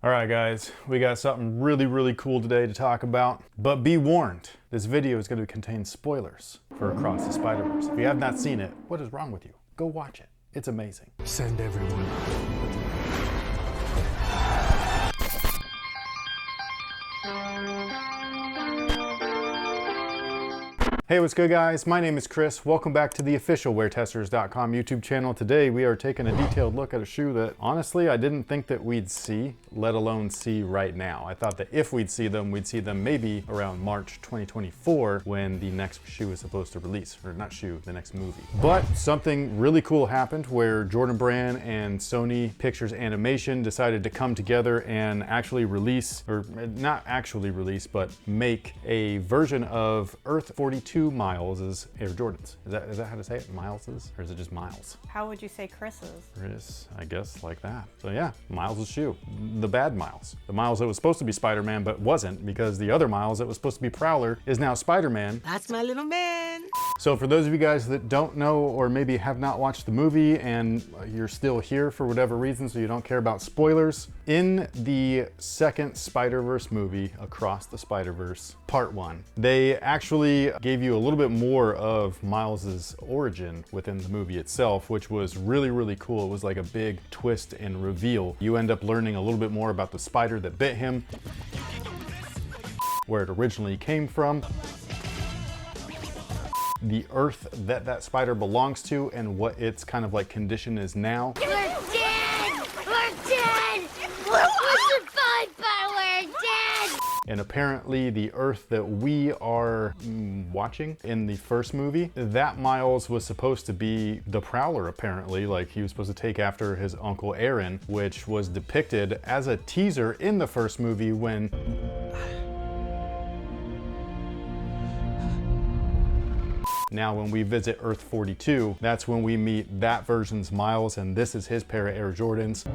All right, guys, we got something really cool today to talk about, but be warned, this video is going to contain spoilers for Across the Spider-Verse. If you have not seen it, what is wrong with you? Go watch it. It's amazing. Send everyone. Hey, what's good, guys? My name is Chris. Welcome back to the official WearTesters.com YouTube channel. Today, we are taking a detailed look at a shoe that, honestly, I didn't think that we'd see, let alone see right now. I thought that if we'd see them maybe around March 2024 when the next shoe is supposed to release, or not shoe, the next movie. But something really cool happened where Jordan Brand and Sony Pictures Animation decided to come together and actually release, or not actually release, but make a version of Earth 42 Miles's Air Jordans. Is that how to say it? Miles's? Or is it just Miles? How would you say Chris's? Chris, I guess like that. So yeah, Miles's shoe. The bad Miles. The Miles that was supposed to be Spider-Man but wasn't, because the other Miles that was supposed to be Prowler is now Spider-Man. That's my little man. So for those of you guys that don't know or maybe have not watched the movie and you're still here for whatever reason so you don't care about spoilers, in the second Spider-Verse movie, Across the Spiderverse, Part 1, they actually gave you a little bit more of Miles's origin within the movie itself, which was really cool. It was like a big twist and reveal. You end up learning a little bit more about the spider that bit him, where it originally came from, the Earth that that spider belongs to, and what its kind of like condition is now. We're dead! We're dead! We're survived, but we're dead! And apparently the Earth that we are watching in the first movie, that Miles was supposed to be the Prowler, apparently. Like, he was supposed to take after his uncle Aaron, which was depicted as a teaser in the first movie when now, when we visit Earth 42, that's when we meet that version's Miles, and this is his pair of Air Jordans.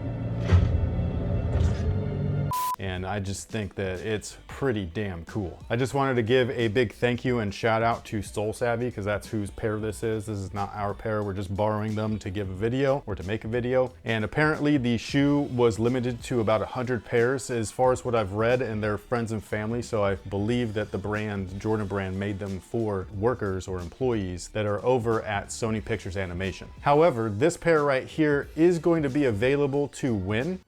And I just think that it's pretty damn cool. I just wanted to give a big thank you and shout out to Soul Savvy, because that's whose pair this is. This is not our pair. We're just borrowing them to give a video or to make a video. And apparently the shoe was limited to about 100 pairs as far as what I've read, and their friends and family. So I believe that the brand, Jordan Brand, made them for workers or employees that are over at Sony Pictures Animation. However, this pair right here is going to be available to win.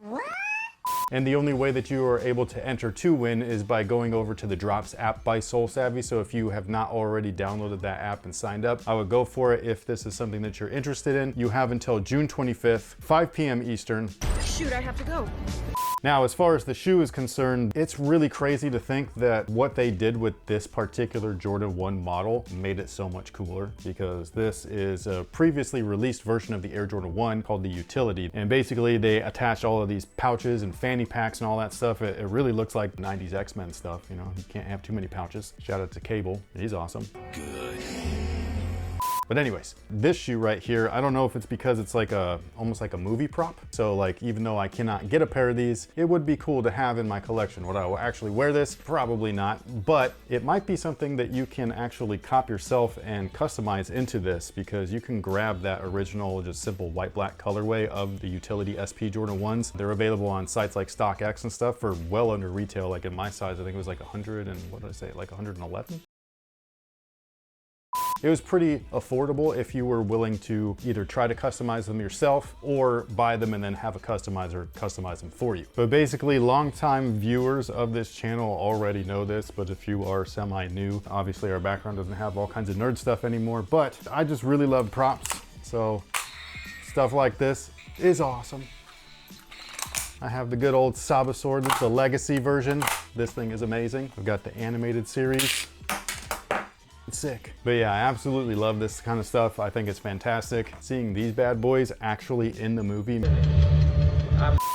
And the only way that you are able to enter to win is by going over to the Drops app by Soul Savvy. So if you have not already downloaded that app and signed up, I would go for it if this is something that you're interested in. You have until June 25th, 5 p.m. Eastern. Shoot, I have to go. Now, as far as the shoe is concerned, it's really crazy to think that what they did with this particular Jordan 1 model made it so much cooler, because this is a previously released version of the Air Jordan 1 called the Utility. And basically they attached all of these pouches and fanny packs and all that stuff. It really looks like 90s X-Men stuff, you know? You can't have too many pouches. Shout out to Cable, he's awesome. Good. But anyways, this shoe right here, I don't know if it's because it's like almost like a movie prop. So like, even though I cannot get a pair of these, it would be cool to have in my collection. Would I actually wear this? Probably not, but it might be something that you can actually cop yourself and customize into this, because you can grab that original, just simple white black colorway of the Utility SP Jordan 1s. They're available on sites like StockX and stuff for well under retail. Like in my size, I think it was like 100 and what did I say? Like 111? It was pretty affordable if you were willing to either try to customize them yourself or buy them and then have a customizer customize them for you. But basically, longtime viewers of this channel already know this, but if you are semi-new, obviously our background doesn't have all kinds of nerd stuff anymore, but I just really love props. So stuff like this is awesome. I have the good old Saba sword. It's the legacy version. This thing is amazing. I've got the animated series. It's sick. But yeah, I absolutely love this kind of stuff. I think it's fantastic. Seeing these bad boys actually in the movie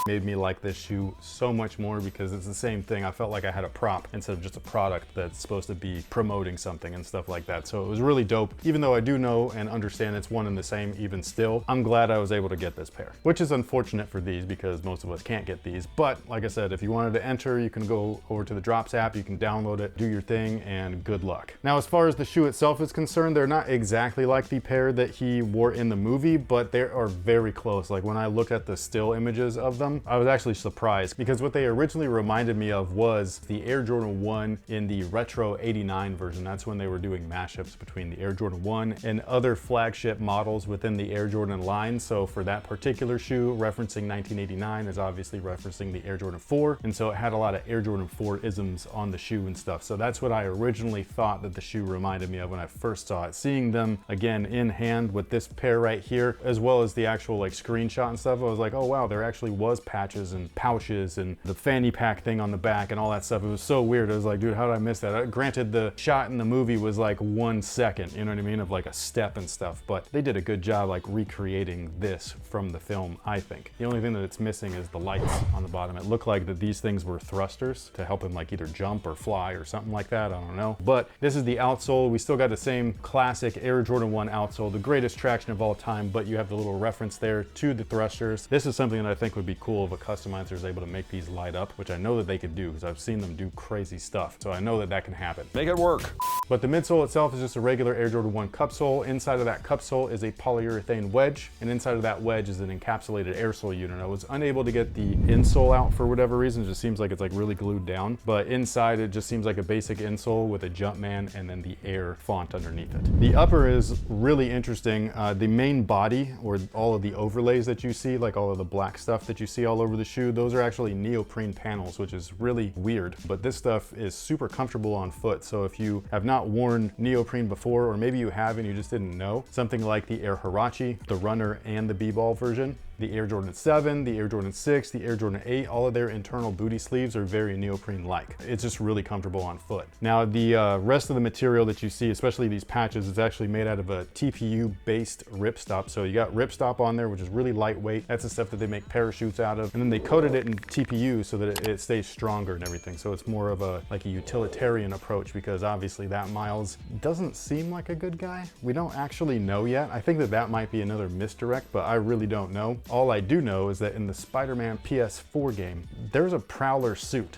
made me like this shoe so much more, because it's the same thing. I felt like I had a prop instead of just a product that's supposed to be promoting something and stuff like that. So it was really dope. Even though I do know and understand it's one and the same even still, I'm glad I was able to get this pair, which is unfortunate for these because most of us can't get these. But like I said, if you wanted to enter, you can go over to the Drops app, you can download it, do your thing, and good luck. Now, as far as the shoe itself is concerned, they're not exactly like the pair that he wore in the movie, but they are very close. Like when I look at the still images of them, them, I was actually surprised because what they originally reminded me of was the Air Jordan 1 in the retro 89 version. That's when they were doing mashups between the Air Jordan 1 and other flagship models within the Air Jordan line. So for that particular shoe, referencing 1989 is obviously referencing the Air Jordan 4. And so it had a lot of Air Jordan 4 isms on the shoe and stuff. So that's what I originally thought that the shoe reminded me of when I first saw it. Seeing them again in hand with this pair right here, as well as the actual like screenshot and stuff, I was like, oh wow, there actually was patches and pouches and the fanny pack thing on the back and all that stuff. It was so weird. I was like, dude, how did I miss that? Granted, the shot in the movie was like 1 second, you know what I mean, of like a step and stuff, but they did a good job like recreating this from the film, I think. The only thing that it's missing is the lights on the bottom. It looked like that these things were thrusters to help him like either jump or fly or something like that, I don't know. But this is the outsole. We still got the same classic Air Jordan 1 outsole, the greatest traction of all time, but you have the little reference there to the thrusters. This is something that I think would be cool if a customizer is able to make these light up, which I know that they could do because I've seen them do crazy stuff. So I know that that can happen. Make it work. But the midsole itself is just a regular Air Jordan 1 cupsole. Inside of that cupsole is a polyurethane wedge, and inside of that wedge is an encapsulated air sole unit. I was unable to get the insole out for whatever reason. It just seems like it's like really glued down, but inside it just seems like a basic insole with a Jumpman and then the Air font underneath it. The upper is really interesting. The main body, or all of the overlays that you see, like all of the black stuff that you see all over the shoe, those are actually neoprene panels, which is really weird, but this stuff is super comfortable on foot. So if you have not worn neoprene before, or maybe you have and you just didn't know, something like the Air Huarache, the Runner, and the B-Ball version, the Air Jordan 7, the Air Jordan 6, the Air Jordan 8, all of their internal booty sleeves are very neoprene-like. It's just really comfortable on foot. Now, the rest of the material that you see, especially these patches, is actually made out of a TPU-based ripstop. So you got ripstop on there, which is really lightweight. That's the stuff that they make parachutes out of. And then they coated it in TPU so that it stays stronger and everything. So it's more of a like a utilitarian approach, because obviously that Miles doesn't seem like a good guy. We don't actually know yet. I think that that might be another misdirect, but I really don't know. All I do know is that in the Spider-Man PS4 game, there's a Prowler suit.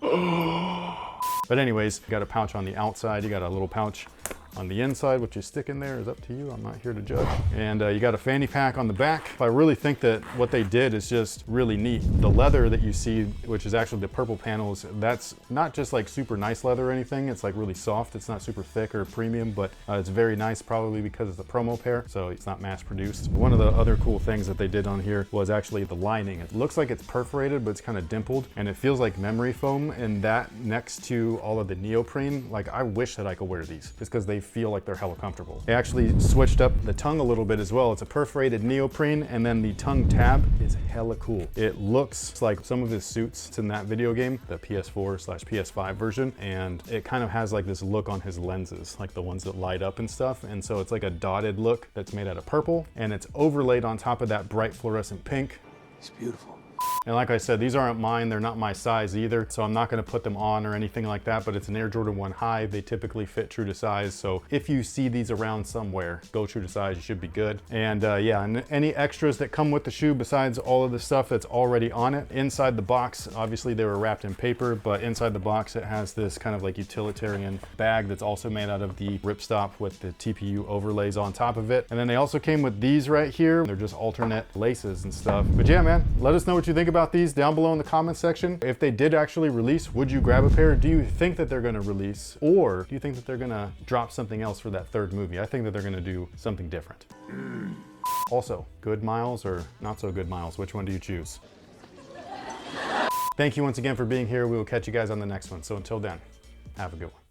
But anyways, you got a pouch on the outside, you got a little pouch on the inside. What you stick in there is up to you. I'm not here to judge. And you got a fanny pack on the back. I really think that what they did is just really neat. The leather that you see, which is actually the purple panels, that's not just like super nice leather or anything. It's like really soft. It's not super thick or premium, but it's very nice, probably because it's a promo pair, so it's not mass produced. One of the other cool things that they did on here was actually the lining. It looks like it's perforated, but it's kind of dimpled, and it feels like memory foam, and that next to all of the neoprene, like I wish that I could wear these, just because they feel like they're hella comfortable. They actually switched up the tongue a little bit as well. It's a perforated neoprene, and then the tongue tab is hella cool. It looks like some of his suits in that video game, the PS4/PS5 version, and it kind of has like this look on his lenses, like the ones that light up and stuff. And so it's like a dotted look that's made out of purple, and it's overlaid on top of that bright fluorescent pink. It's beautiful. And like I said, these aren't mine, they're not my size either, so I'm not gonna put them on or anything like that, but it's an Air Jordan 1 high. They typically fit true to size, so if you see these around somewhere, go true to size, you should be good. And yeah, and any extras that come with the shoe besides all of the stuff that's already on it, inside the box, obviously they were wrapped in paper, but inside the box it has this kind of like utilitarian bag that's also made out of the ripstop with the TPU overlays on top of it. And then they also came with these right here. They're just alternate laces and stuff. But yeah, man, let us know what you think about these down below in the comment section. If they did actually release, would you grab a pair? Do you think that they're gonna release? Or do you think that they're gonna drop something else for that third movie? I think that they're gonna do something different. Also, good Miles or not so good Miles? Which one do you choose? Thank you once again for being here. We will catch you guys on the next one. So until then, have a good one.